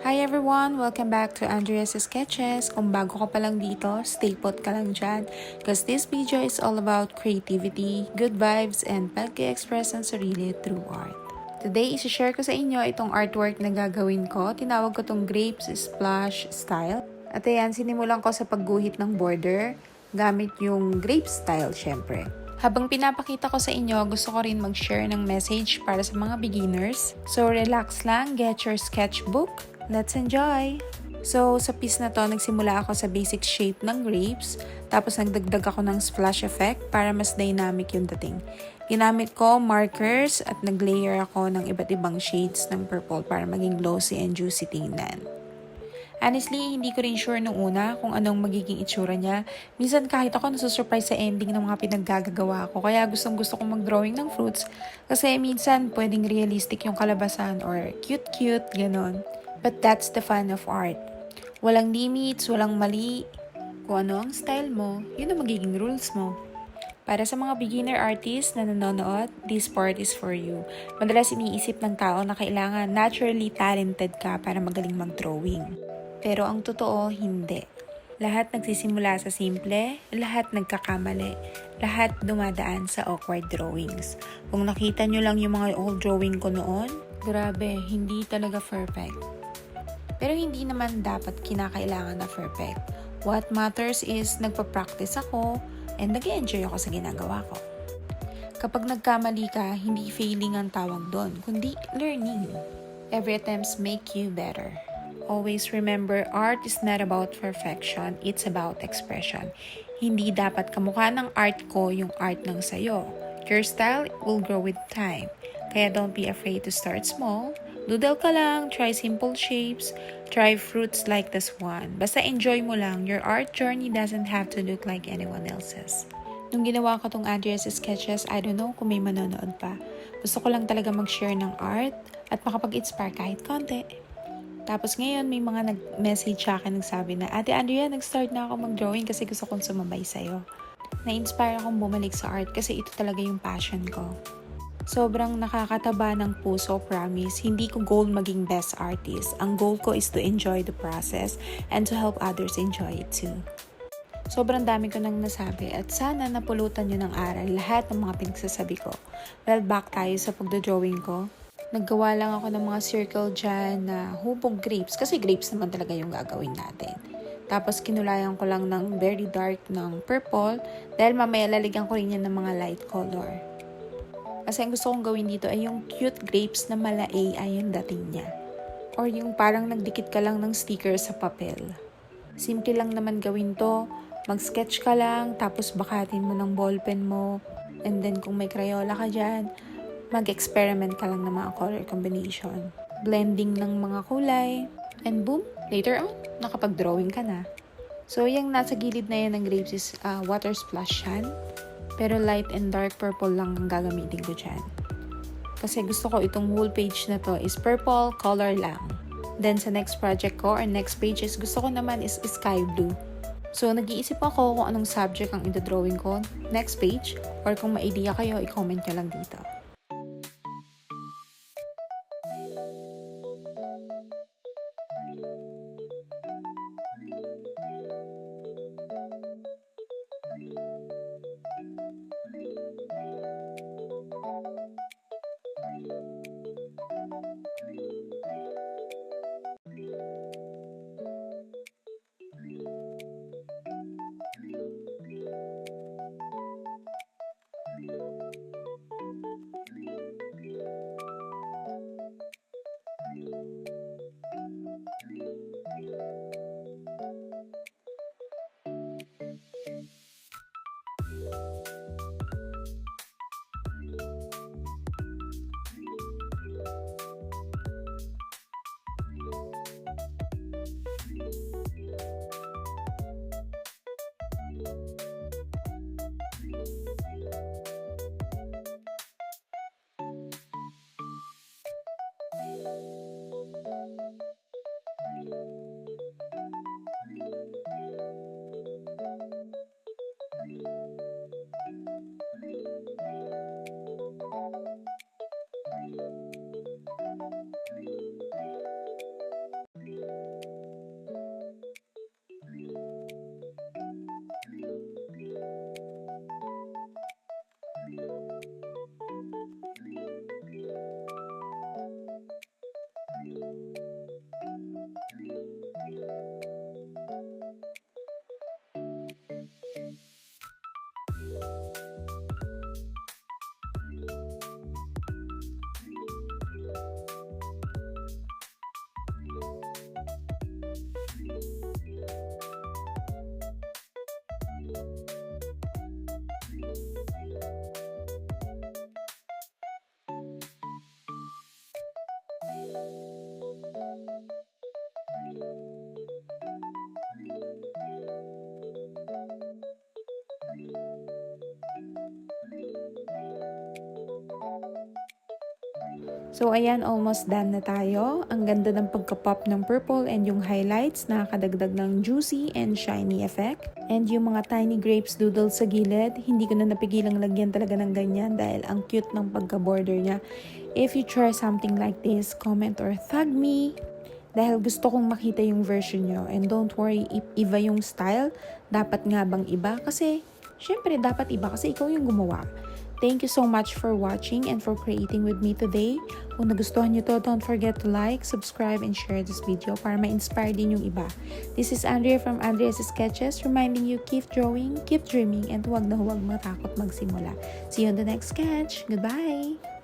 Hi everyone! Welcome back to Andrea's Sketches. Kung bago ka pa lang dito, stay put ka lang dyan. Because this video is all about creativity, good vibes, and pag-express ang sarili through art. Today, isi-share ko sa inyo itong artwork na gagawin ko. Tinawag ko itong Grapes Splash Style. At ayan, sinimulan ko sa pagguhit ng border gamit yung grape style syempre. Habang pinapakita ko sa inyo, gusto ko rin mag-share ng message para sa mga beginners. So relax lang, get your sketchbook. Let's enjoy! So sa piece na to, nagsimula ako sa basic shape ng grapes. Tapos nagdagdag ako ng splash effect para mas dynamic yung dating. Ginamit ko markers at naglayer ako ng iba't ibang shades ng purple para maging glossy and juicy tingnan. Honestly, hindi ko rin sure nung una kung anong magiging itsura niya. Minsan kahit ako nasusurprise sa ending ng mga pinaggagawa ko. Kaya gustong-gusto kong mag-drawing ng fruits. Kasi minsan pwedeng realistic yung kalabasan or cute-cute, ganon. But that's the fun of art. Walang limits, walang mali. Kung ano ang style mo, yun ang magiging rules mo. Para sa mga beginner artists na nanonood, this part is for you. Madalas iniisip ng tao na kailangan naturally talented ka para magaling mag-drawing. Pero ang totoo, hindi. Lahat nagsisimula sa simple, lahat nagkakamali, lahat dumadaan sa awkward drawings. Kung nakita nyo lang yung mga old drawing ko noon, grabe, hindi talaga perfect. Pero hindi naman dapat kinakailangan na perfect. What matters is nagpa-practice ako and nag-enjoy ako sa ginagawa ko. Kapag nagkamali ka, hindi failing ang tawag doon, kundi learning. Every attempts make you better. Always remember, art is not about perfection, it's about expression. Hindi dapat kamukha ng art ko yung art ng sayo. Your style will grow with time. Kaya don't be afraid to start small. Doodle ka lang, try simple shapes, try fruits like this one. Basta enjoy mo lang, your art journey doesn't have to look like anyone else's. Nung ginawa ko tong Andrea's Sketches, I don't know kung may manonood pa. Gusto ko lang talaga mag-share ng art at makapag-inspire kahit konti. Tapos ngayon, may mga nag-message sa akin nagsabi na, Ate Andrea, nag-start na ako mag-drawing kasi gusto kong sumabay sa'yo. Na-inspire akong bumalik sa art kasi ito talaga yung passion ko. Sobrang nakakataba ng puso, promise. Hindi ko goal maging best artist. Ang goal ko is to enjoy the process and to help others enjoy it too. Sobrang dami ko nang nasabi at sana napulutan nyo ng aral lahat ng mga pinagsasabi ko. Well, back tayo sa pagdodrawing ko. Naggawa lang ako ng mga circle dyan na hubog grapes. Kasi grapes naman talaga yung gagawin natin. Tapos kinulayan ko lang ng very dark ng purple. Dahil mamaya lalagyan ko rin yan ng mga light color. Kasi ang gusto kong gawin dito ay yung cute grapes na mala-AI yung dating niya. Or yung parang nagdikit ka lang ng sticker sa papel. Simple lang naman gawin to. Mag-sketch ka lang, tapos bakatin mo ng ballpen mo. And then kung may Crayola ka dyan, mag-experiment ka lang ng mga color combination. Blending ng mga kulay. And boom, later on, nakapag-drawing ka na. So, yung nasa gilid na yan ng grapes is water splash yan. Pero light and dark purple lang ang gagamitin ko dyan. Kasi gusto ko itong whole page na to is purple color lang. Then sa next project ko or next pages, gusto ko naman is sky blue. So, nag-iisip ako kung anong subject ang ito-drawing ko next page. Or kung may idea kayo, i-comment nyo lang dito. So ayan, almost done na tayo. Ang ganda ng pagka-pop ng purple and yung highlights, nakakadagdag ng juicy and shiny effect. And yung mga tiny grapes doodle sa gilid, hindi ko na napigilang lagyan talaga ng ganyan dahil ang cute ng pagka-border niya. If you try something like this, comment or tag me. Dahil gusto kong makita yung version nyo. And don't worry, if iba yung style, dapat nga bang iba? Kasi, syempre dapat iba kasi ikaw yung gumawa. Thank you so much for watching and for creating with me today. Kung nagustuhan nyo to, don't forget to like, subscribe, and share this video para ma-inspire din yung iba. This is Andrea from Andrea's Sketches, reminding you keep drawing, keep dreaming, and huwag na huwag matakot magsimula. See you on the next sketch. Goodbye!